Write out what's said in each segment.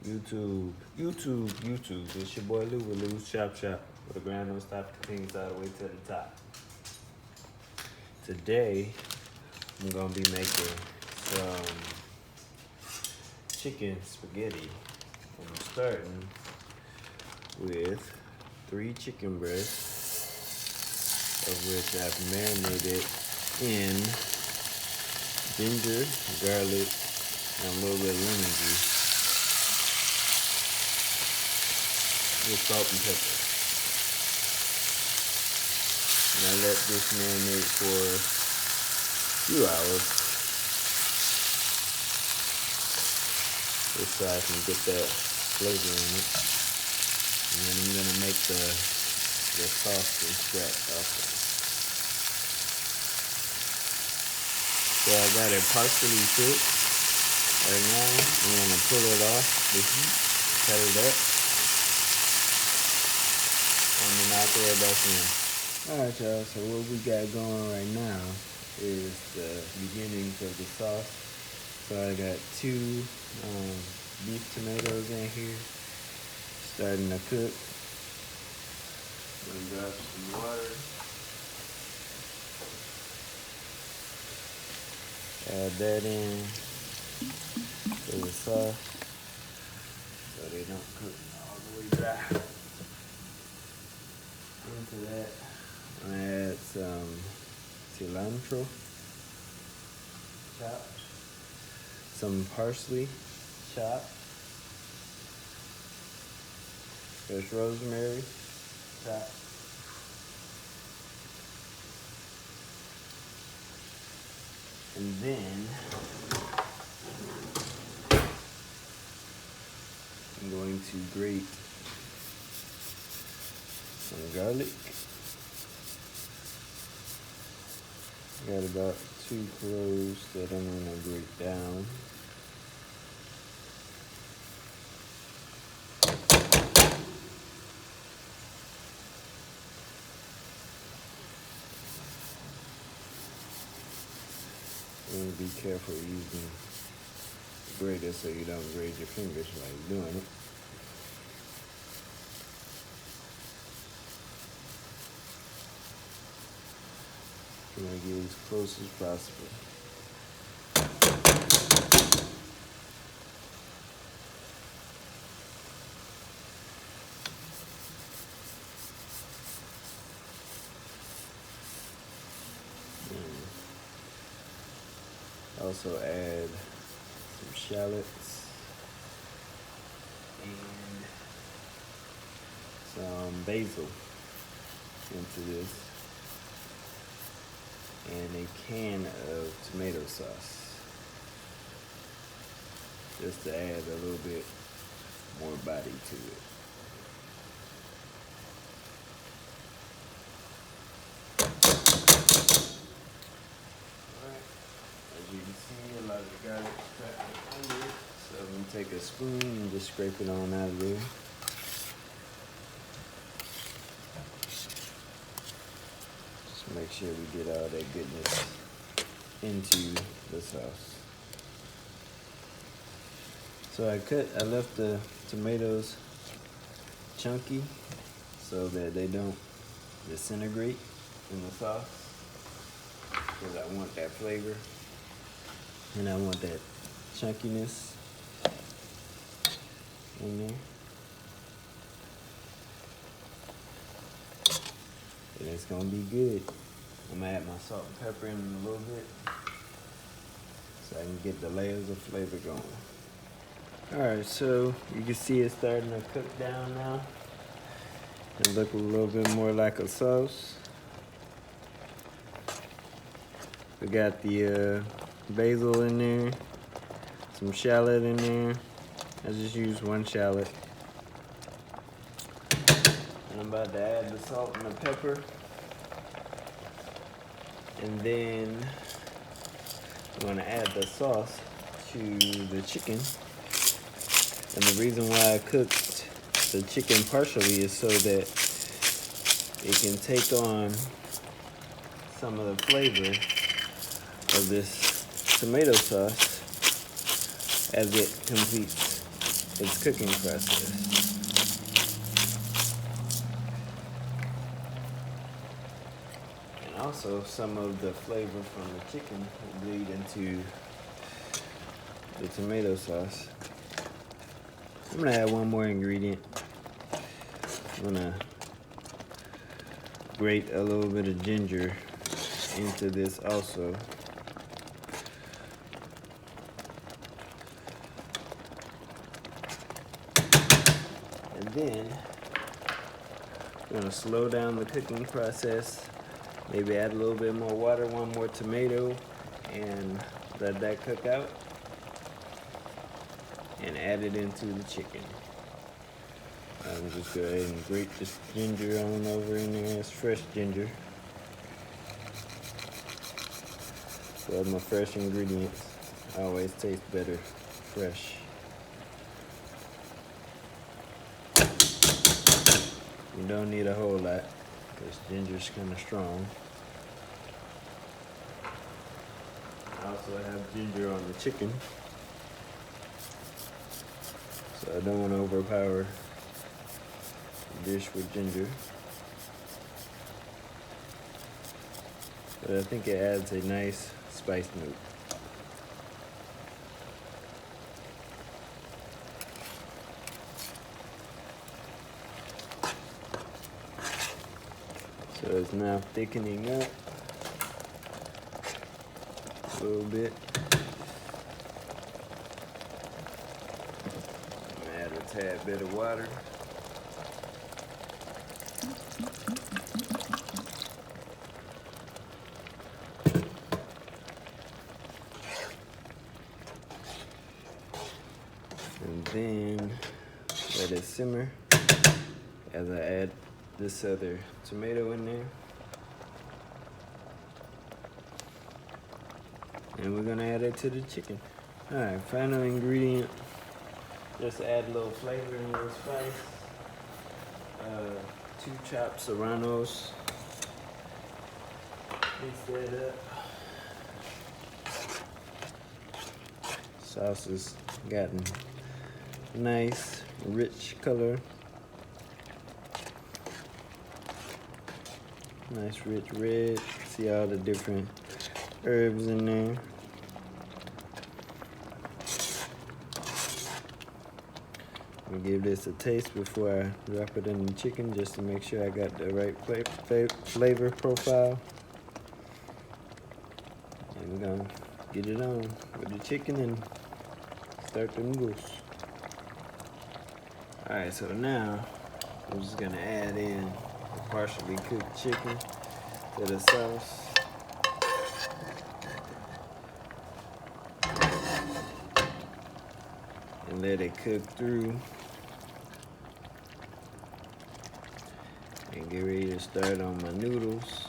YouTube. It's your boy Lou with Lou's Chop Shop, where the grind don't stop, continues all the way to the top. Today, I'm gonna be making some chicken spaghetti. I'm starting with 3 chicken breasts, of which I've marinated in ginger, garlic, and a little bit of lemon juice with salt and pepper. And I let this marinate for a few hours just so I can get that flavor in it. And then I'm gonna make the sauce from scratch also. So I got a parsley stick right now. I'm gonna pull it off the heat, cut it up, and then I'll throw it back in. Alright y'all, so what we got going right now is the beginnings of the sauce. So I got 2 beef tomatoes in here, starting to cook. I'm gonna drop some water. Add that in to the sauce so they don't cook all the way dry. Into that, I'm gonna add some cilantro chopped, some parsley chopped, fresh rosemary chopped, and then I'm going to grate some garlic. Got about 2 cloves that I'm going to grate down. And be careful using the grater so you don't grate your fingers while you're doing it. I'm going to get as close as possible. Also add some shallots and some basil into this, and a can of tomato sauce, just to add a little bit more body to it. As you can see, a lot of the garlic is cracked under it, so I'm going to take a spoon and just scrape it on out of there. Just make sure we get all that goodness into the sauce. So I left the tomatoes chunky so that they don't disintegrate in the sauce, because I want that flavor and I want that chunkiness in there. And it's gonna be good. I'm gonna add my salt and pepper in a little bit so I can get the layers of flavor going. Alright, so you can see it's starting to cook down now and look a little bit more like a sauce. We got the basil in there, some shallot in there. I just used 1 shallot. And I'm about to add the salt and the pepper. And then I'm gonna add the sauce to the chicken. And the reason why I cooked the chicken partially is so that it can take on some of the flavor of this tomato sauce as it completes its cooking process. And also some of the flavor from the chicken will bleed into the tomato sauce. I'm gonna add one more ingredient. I'm gonna grate a little bit of ginger into this also. And then I'm gonna slow down the cooking process. Maybe add a little bit more water, one more tomato, and let that cook out. And add it into the chicken. I'm just go ahead and grate this ginger on over in there. It's fresh ginger. So my fresh ingredients always taste better fresh. You don't need a whole lot because ginger's kind of strong. I also have ginger on the chicken, so I don't want to overpower the dish with ginger. But I think it adds a nice spice note. So it's now thickening up a little bit. I'm gonna add a tad bit of water. And then let it simmer as I add this other tomato in there. And we're gonna add it to the chicken. All right, final ingredient. Just add a little flavor and a little spice. 2 chopped Serranos. Mix that up. Sauce has gotten nice, rich color. Nice rich red. See all the different herbs in there. I'm gonna give this a taste before I drop it in the chicken just to make sure I got the right flavor profile. And we're gonna get it on with the chicken and start the noodles. Alright, so now I'm just gonna add in the partially cooked chicken to the sauce. And let it cook through. And get ready to start on my noodles.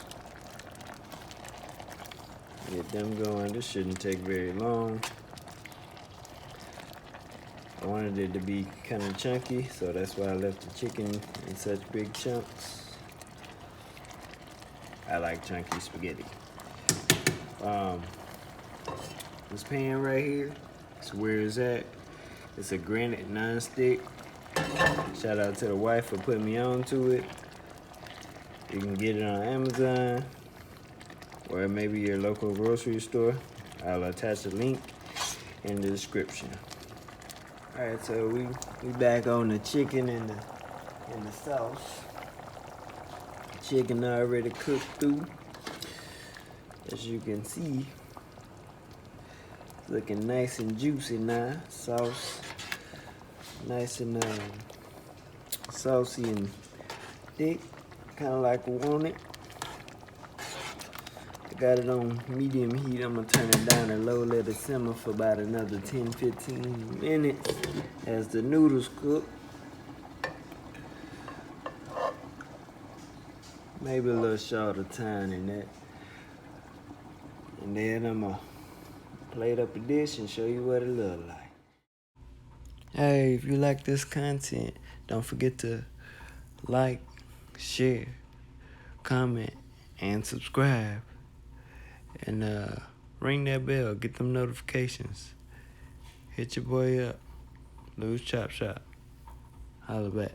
Get them going. This shouldn't take very long. I wanted it to be kind of chunky, so that's why I left the chicken in such big chunks. I like chunky spaghetti. This pan right here, it's where it's at. It's a granite non-stick. Shout out to the wife for putting me on to it. You can get it on Amazon or maybe your local grocery store. I'll attach a link in the description. All right, so we back on the chicken and the sauce. Chicken already cooked through. As you can see, it's looking nice and juicy now. Sauce, nice and saucy and thick, kind of like we want it. I got it on medium heat. I'm gonna turn it down to low, let it simmer for about another 10-15 minutes as the noodles cook. Maybe a little shorter time than that. And then I'm gonna plate up a dish and show you what it look like. Hey, if you like this content, don't forget to like, share, comment, and subscribe. And ring that bell, get them notifications. Hit your boy up. Lou's Chop Shop. Holla back.